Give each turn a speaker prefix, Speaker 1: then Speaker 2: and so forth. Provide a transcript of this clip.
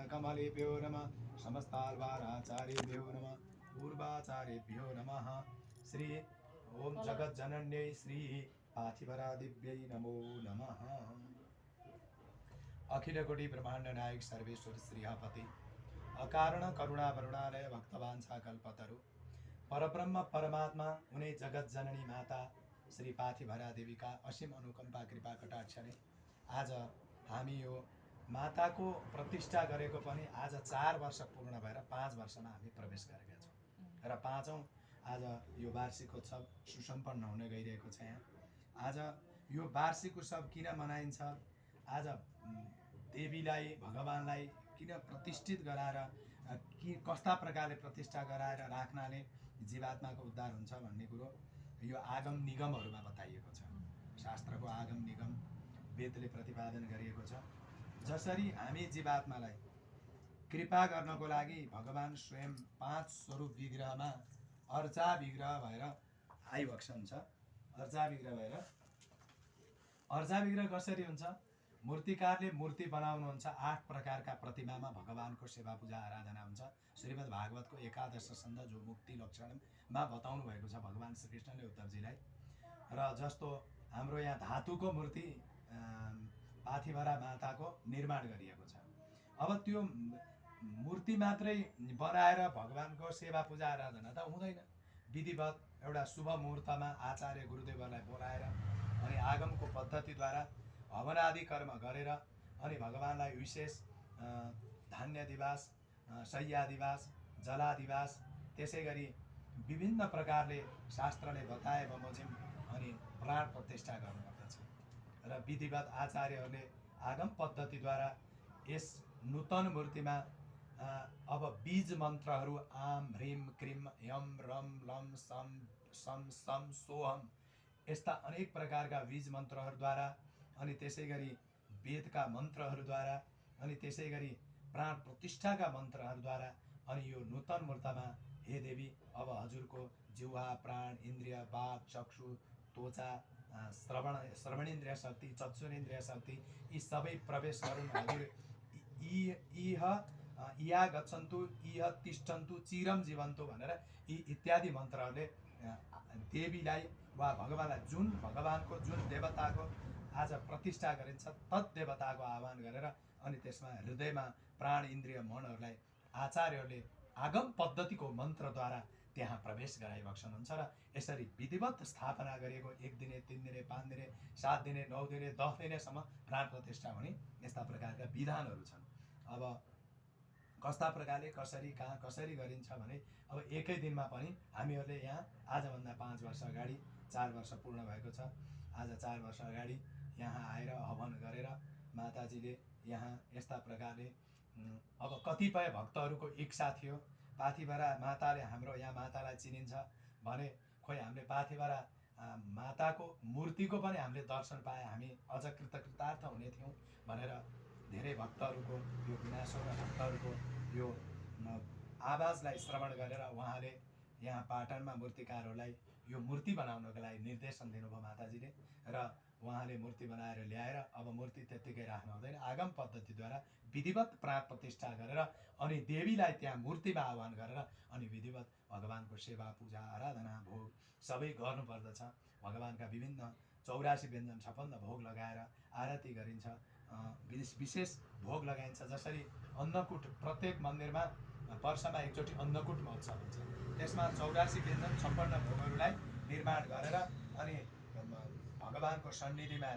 Speaker 1: चरणकमलेभ्यो नमः समस्ताल्वाराचार्येभ्यो नमः पूर्वाचार्येभ्यो नमः श्री ओम जगज्जनन्यै श्री पार्थिवरादिभ्यै नमो नमः। अखिलकोटि ब्रह्माण्ड नायक सर्वेश्वर श्रीहपति अकारण करुणा वरुणालय भक्तवांछा कल्पतरु परब्रह्म परमात्मा हुने जगत जननी माता श्री पार्थिभरा देवीका असीम अनुकम्पा कृपा कटाक्षले आज हामी यो माताको प्रतिष्ठा गरेको पनि आज 4 वर्ष पूर्ण भएर 5 वर्षमा हामी प्रवेश गरेका छौँ र 5औं आज यो वार्षिक उत्सव सुसम्पन्न हुन गइरहेको छ। यहाँ आज यो वार्षिक उत्सव किन मनाइन्छ, आज देवीलाई भगवानलाई किन प्रतिष्ठित गराएर कि कस्ता प्रकारले प्रतिष्ठा गराएर राख्नाले जीवात्माको उद्धार हुन्छ भन्ने कुरो यो आगम निगमहरूमा बताइएको छ। शास्त्रको आगम निगम वेदले प्रतिपादन गरिएको छ। जसरी हामी जीवात्मालाई कृपा गर्नको लागि भगवान स्वयं 5 स्वरूप विग्रहमा अर्चा विग्रह भएर आइबक्सन छ। अर्चा विग्रह कसरी हुन्छ? मूर्तिकारले मूर्ति बनाउनुहुन्छ, 8 प्रकारका प्रतिमामा भगवानको सेवा पूजा आराधना हुन्छ। श्रीमद् भागवतको 11 स्कन्ध जो मुक्ति लक्षणमा बताउनु भएको छ भगवान श्रीकृष्णले उद्धवजीलाई। र जस्तो हाम्रो यहाँ धातुको मूर्ति पार्थिभरा माताको निर्माण गरिएको छ। अब त्यो मूर्ति मात्रै बनाएर भगवानको सेवा पूजा आराधना त हुँदैन। विधिवत एउटा शुभ मुहूर्तमा आचार्य गुरुदेवहरूलाई बोलाएर अनि आगमको पद्धतिद्वारा हवनादि कर्म गरेर अनि भगवानलाई विशेष धान्य दिवास, शय्या दिवास, जला दिवास, त्यसै गरी विभिन्न प्रकारले शास्त्रले बताए बमोजिम अनि प्राण प्रतिष्ठा गर्नुपर्दछ। र विधिवत आचार्यहरूले आगम पद्धतिद्वारा यस नूतन मूर्तिमा अब बीज मन्त्रहरू आम ह्रीम क्रीम यम रम लम सम सम सम सोहम यस्ता अनेक प्रकारका बीज मन्त्रहरूद्वारा अनि त्यसै गरी वेदका मन्त्रहरूद्वारा अनि त्यसै गरी प्राण प्रतिष्ठाका मन्त्रहरूद्वारा अनि यो नूतन मूर्तिमा हे देवी अब हजुरको जिह्वा, प्राण, इन्द्रिय, वाक, चक्षु, त्वचा, श्रवणेन्द्रिय शक्ति, चक्षुरेन्द्रिय शक्ति यी सबै प्रवेश गरून्। हजुर इह गच्छन्तु, इह तिष्ठन्तु, चिरम जीवन्तु भनेर यी इत्यादि मन्त्रहरूले देवीलाई वा भगवानलाई जुन भगवानको जुन देवताको आज प्रतिष्ठा गरिन्छ तत् देवताको आह्वान गरेर अनि त्यसमा हृदयमा प्राण इन्द्रिय मनहरूलाई आचार्यहरूले आगम पद्धतिको मन्त्रद्वारा त्यहाँ प्रवेश गराइबक्सनुहुन्छ। र यसरी विधिवत स्थापना गरिएको 1 दिने, 3 दिने, 5 दिने, 7 दिने, 9 दिने, 10 दिनेसम्म प्राण प्रतिष्ठा हुने यस्ता प्रकारका विधानहरू छन्। अब कस्ता प्रकारले कसरी कहाँ कसरी गरिन्छ भने अब एकै दिनमा पनि हामीहरूले यहाँ आजभन्दा 5 वर्ष अगाडि 4 वर्ष पूर्ण भएको छ। आज 4 वर्ष अगाडि यहाँ आएर हवन गरेर माताजीले यहाँ यस्ता प्रकारले अब कतिपय भक्तहरूको इच्छा थियो पार्थिभरा माताले हाम्रो यहाँ मातालाई चिनिन्छ भने खोइ हामीले पार्थिभरा माताको मूर्तिको पनि हामीले दर्शन पाए हामी अझ कृतकृतार्थ हुने थियौँ भनेर धेरै भक्तहरूको यो गुनासो र भक्तहरूको यो आवाजलाई श्रवण गरेर उहाँले यहाँ पाटनमा मूर्तिकारहरूलाई यो मूर्ति बनाउनको लागि निर्देशन दिनुभयो माताजीले। र उहाँले मूर्ति बनाएर ल्याएर अब मूर्ति त्यत्तिकै राख्नु हुँदैन, आगम पद्धतिद्वारा विधिवत प्राण प्रतिष्ठा गरेर अनि देवीलाई त्यहाँ मूर्तिमा आह्वान गरेर अनि विधिवत भगवानको सेवा पूजा आराधना भोग सबै गर्नुपर्दछ। भगवानका विभिन्न 84 व्यञ्जन 56 भोग लगाएर आरती गरिन्छ, विशेष भोग लगाइन्छ। जसरी अन्नकूट प्रत्येक मन्दिरमा वर्षमा एकचोटि अन्नकूट महोत्सव हुन्छ, त्यसमा 84 व्यञ्जन 56 भोगहरूलाई निर्माण गरेर अनि भगवानको सन्निधिमा